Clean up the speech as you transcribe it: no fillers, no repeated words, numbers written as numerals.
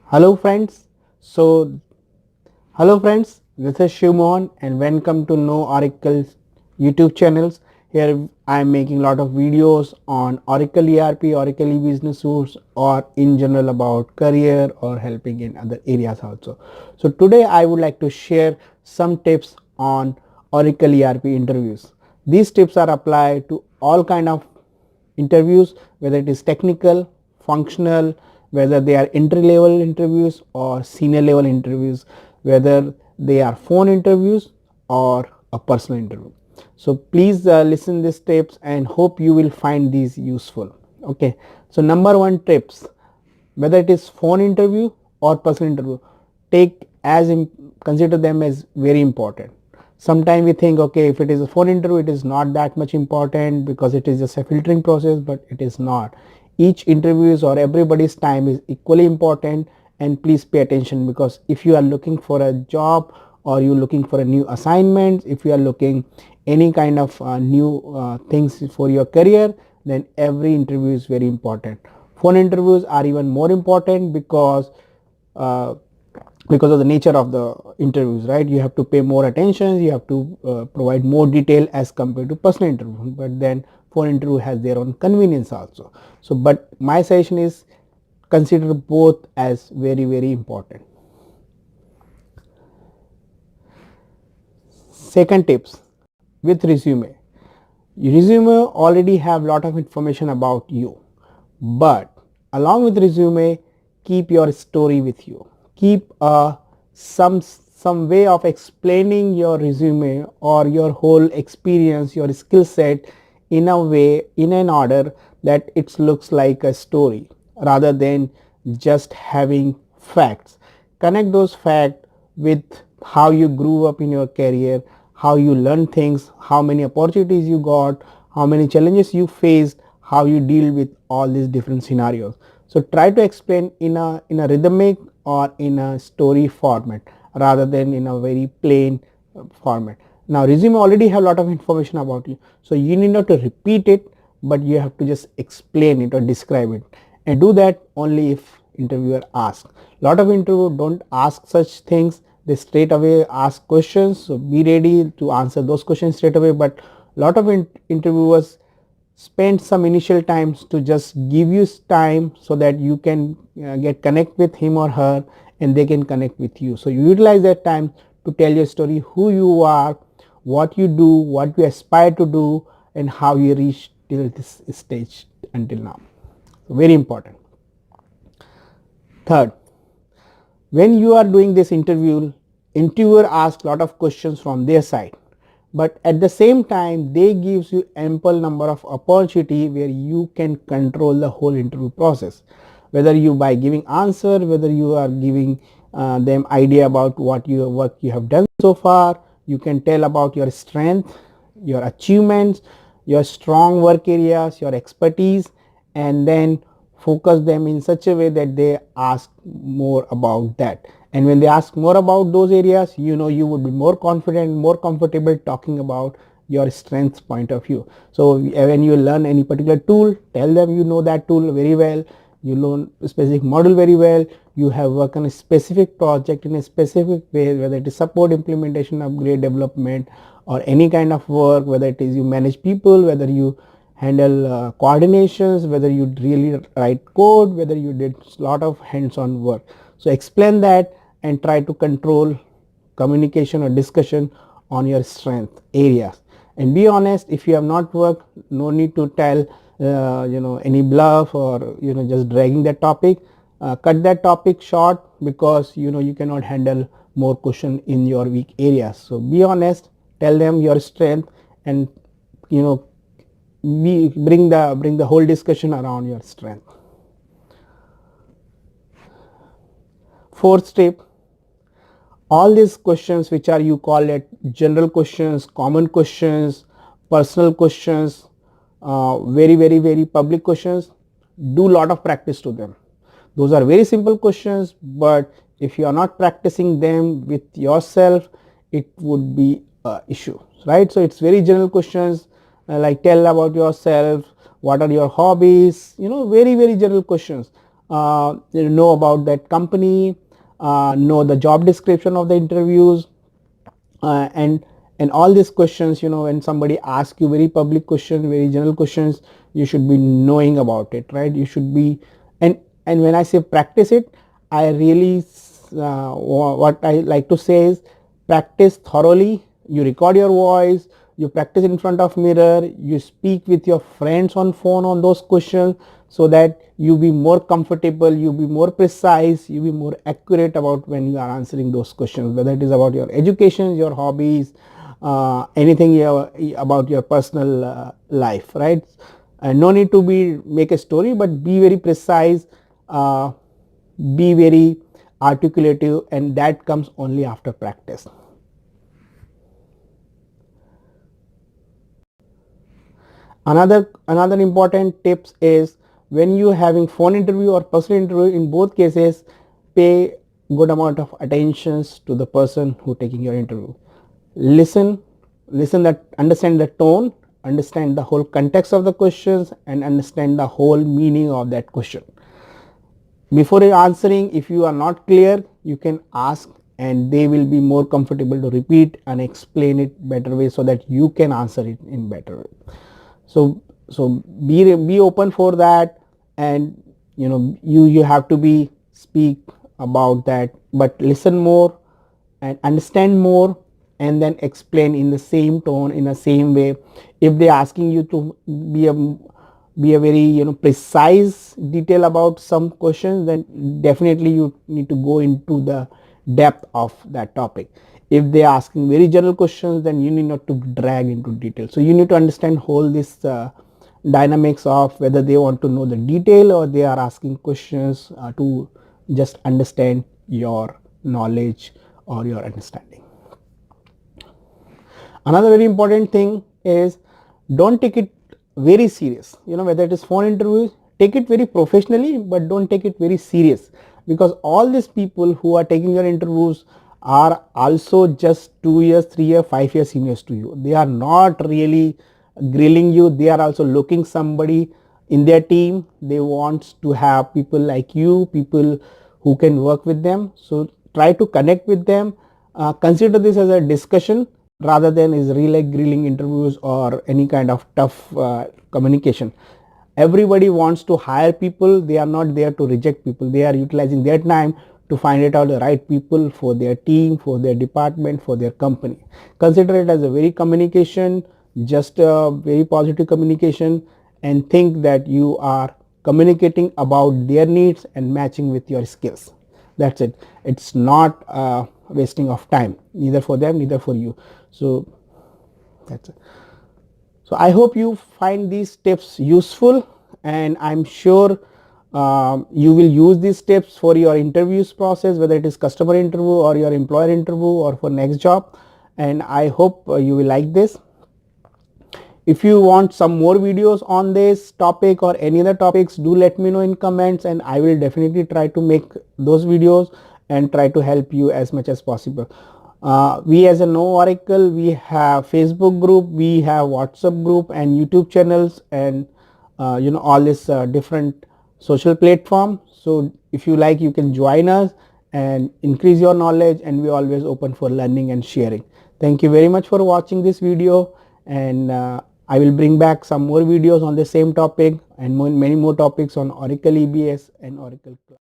Hello friends. So hello friends, this is Shivmohan and welcome to Know Oracle's YouTube channels. Here I am making a lot of videos on Oracle ERP, Oracle e-business suites or in general about career or helping in other areas also. So today I would like to share some tips on Oracle ERP interviews. These tips are applied to all kind of interviews, whether it is technical, functional, whether they are entry level interviews or senior level interviews, whether they are phone interviews or a personal interview. So please listen these tips and hope you will find these useful. Okay. So number one tips, whether it is phone interview or personal interview, take as consider them as very important. Sometimes we think, okay, if it is a phone interview, it is not that much important because it is just a filtering process, but it is not. Each interviews or everybody's time is equally important, and please pay attention, because if you are looking for a job or you looking for a new assignment, if you are looking any kind of new things for your career, then every interview is very important. Phone interviews are even more important uh, because of the nature of the interviews, right? You have to pay more attention, you have to provide more detail as compared to personal interview, but then phone interview has their own convenience also. So but my suggestion is consider both as very important. Second tips, with resume. Your resume already have lot of information about you, but along with resume, keep your story with you. Keep some way of explaining your resume or your whole experience, your skill set in a way, in an order that it looks like a story rather than just having facts. Connect those facts with how you grew up in your career, how you learn things, how many opportunities you got, how many challenges you faced, how you deal with all these different scenarios. So try to explain in a rhythmic or in a story format rather than in a very plain format. Now resume already have a lot of information about you, so you need not to repeat it, but you have to just explain it or describe it, and do that only if interviewer asks. Lot of interview don't ask such things, they straight away ask questions, so be ready to answer those questions straight away. But lot of interviewers spend some initial times to just give you time so that you can get connect with him or her and they can connect with you. So you utilize that time to tell your story, who you are, what you do, what you aspire to do, and how you reach till this stage until now. So very important. Third, when you are doing this interview, interviewer asks lot of questions from their side, but at the same time they gives you ample number of opportunity where you can control the whole interview process, whether you by giving answer, whether you are giving them idea about what you work you have done so far. You can tell about your strength, your achievements, your strong work areas, your expertise, and then focus them in such a way that they ask more about that. And when they ask more about those areas, you know, you would be more confident, more comfortable talking about your strengths point of view. So when you learn any particular tool, tell them you know that tool very well, you learn a specific model very well, you have worked on a specific project in a specific way, whether it is support, implementation, upgrade, development, or any kind of work, whether it is you manage people, whether you handle coordinations, whether you really write code, whether you did lot of hands-on work. So explain that and try to control communication or discussion on your strength areas. And be honest, if you have not worked, no need to tell any bluff or just dragging that topic. Cut that topic short, because you cannot handle more question in your weak areas. So be honest, tell them your strength, and you know bring the whole discussion around your strength. Fourth step, all these questions which are, you call it general questions, common questions, personal questions, very public questions, do lot of practice to them. Those are very simple questions, but if you are not practicing them with yourself, it would be a issue, right? So it's very general questions, like tell about yourself, what are your hobbies, very general questions. know about that company, know the job description of the interviews, and all these questions, when somebody asks you very public questions, very general questions, you should be knowing about it, right? You should be, and when I say practice it, I really what I like to say is practice thoroughly. You record your voice, you practice in front of mirror, you speak with your friends on phone on those questions, so that you be more comfortable, you be more precise, you be more accurate about when you are answering those questions, whether it is about your education, your hobbies, anything about your personal life, right? And no need to be make a story, but be very precise, uh, be very articulative, and that comes only after practice. Another important tips is, when you having phone interview or personal interview, in both cases pay good amount of attentions to the person who taking your interview. Listen that, understand the tone, understand the whole context of the questions, and understand the whole meaning of that question. Before answering, if you are not clear, you can ask, and they will be more comfortable to repeat and explain it better way, so that you can answer it in better way. So be open for that, and you have to be speak about that, but listen more and understand more, and then explain in the same tone, in the same way. If they are asking you to be a be a very precise detail about some questions, then definitely you need to go into the depth of that topic. If they are asking very general questions, then you need not to drag into detail. So you need to understand whole this dynamics of whether they want to know the detail, or they are asking questions to just understand your knowledge or your understanding. Another very important thing is, don't take it very serious. Whether it is phone interviews, take it very professionally, but don't take it very serious, because all these people who are taking your interviews are also just 2 years, 3 years, 5 years seniors to you. They are not really grilling you. They are also looking somebody in their team. They want to have people like you, people who can work with them. So try to connect with them. Consider this as a discussion rather than is relay grilling interviews or any kind of tough communication. Everybody wants to hire people. They are not there to reject people. They are utilizing their time to find it out the right people for their team, for their department, for their company. Consider it as a very communication, just a very positive communication, and think that you are communicating about their needs and matching with your skills. That's it. It's not wasting of time, neither for them, neither for you. So that's it. So I hope you find these tips useful, and I'm sure you will use these tips for your interviews process, whether it is customer interview or your employer interview or for next job, and I hope you will like this. If you want some more videos on this topic or any other topics, do let me know in comments, and I will definitely try to make those videos and try to help you as much as possible. We as a Know Oracle, we have Facebook group, we have WhatsApp group and YouTube channels, and all this different social platform. So if you like, you can join us and increase your knowledge, and we are always open for learning and sharing. Thank you very much for watching this video, and I will bring back some more videos on the same topic and many more topics on Oracle EBS and Oracle Cloud.